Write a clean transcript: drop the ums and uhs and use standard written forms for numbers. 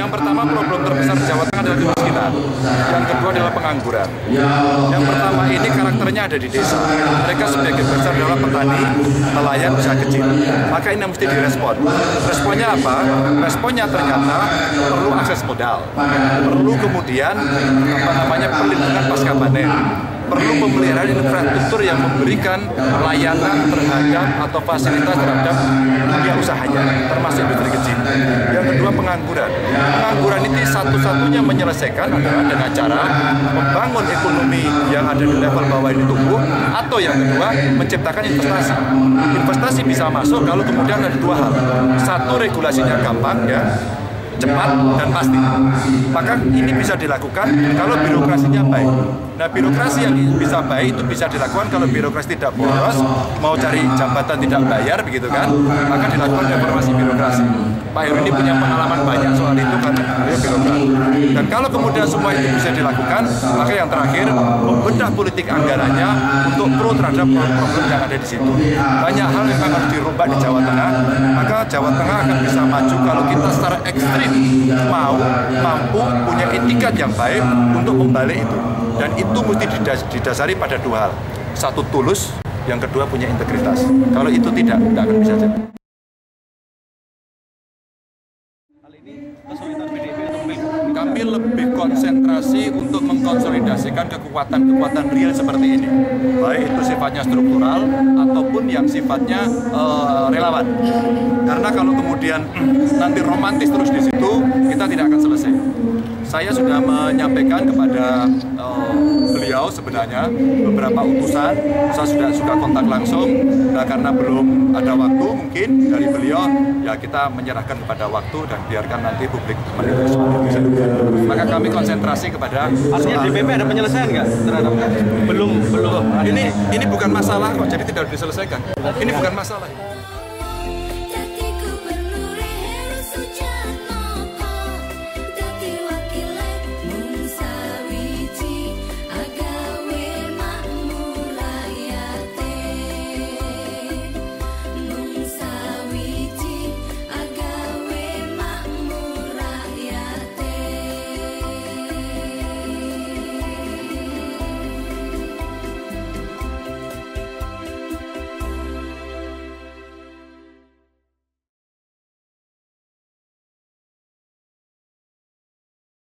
Yang pertama, problem terbesar di Jawa Tengah adalah kemiskinan. Yang kedua adalah pengangguran. Yang pertama ini karakternya ada di desa. Mereka sebagian besar adalah petani, nelayan, usaha kecil. Maka ini mesti direspon. Responnya apa? Responnya ternyata perlu akses modal, perlu kemudian perlindungan pasca panen, perlu pemeliharaan infrastruktur yang memberikan layanan terhadap atau fasilitas terhadap dunia usahanya, termasuk industri kecil. Yang kedua, pengangguran. Pengangguran itu satu-satunya menyelesaikan adalah dengan cara membangun ekonomi yang ada di level bawah ini tumbuh, atau yang kedua, menciptakan investasi. Investasi bisa masuk kalau kemudian ada dua hal. Satu, regulasinya gampang, ya, cepat dan pasti. Maka ini bisa dilakukan kalau birokrasinya baik. Nah, birokrasi yang bisa baik itu bisa dilakukan kalau birokrasi tidak boros, mau cari jabatan tidak bayar, begitu kan? Maka dilakukan reformasi birokrasi. Pak Heru ini punya pengalaman banyak soal itu karena beliau birokrat. Dan kalau kemudian semua itu bisa dilakukan, maka yang terakhir membedah politik anggarannya untuk pro terhadap problem yang ada di situ. Banyak hal yang harus dirubah di Jawa Tengah, maka Jawa Tengah akan bisa maju kalau kita secara ekstrim mampu punya etikat yang baik untuk membalik itu. Dan itu mesti didasari pada dua hal. Satu, tulus, yang kedua punya integritas. Kalau itu tidak akan bisa jadi. Kami lebih konsentrasi untuk mengkonsolidasikan kekuatan-kekuatan real seperti ini, baik itu sifatnya struktural ataupun yang sifatnya relawan. Karena kalau kemudian nanti romantis terus di situ, kita tidak akan selesai. Saya sudah menyampaikan kepada beliau sebenarnya beberapa utusan, saya sudah kontak langsung. Nah, karena belum ada waktu mungkin dari beliau, ya kita menyerahkan kepada waktu dan biarkan nanti publik menilai soal itu. Maka kami konsentrasi kepada artinya DPP ada penyelesaian nggak terhadap belum ini bukan masalah kok, jadi tidak diselesaikan. Ini bukan masalah.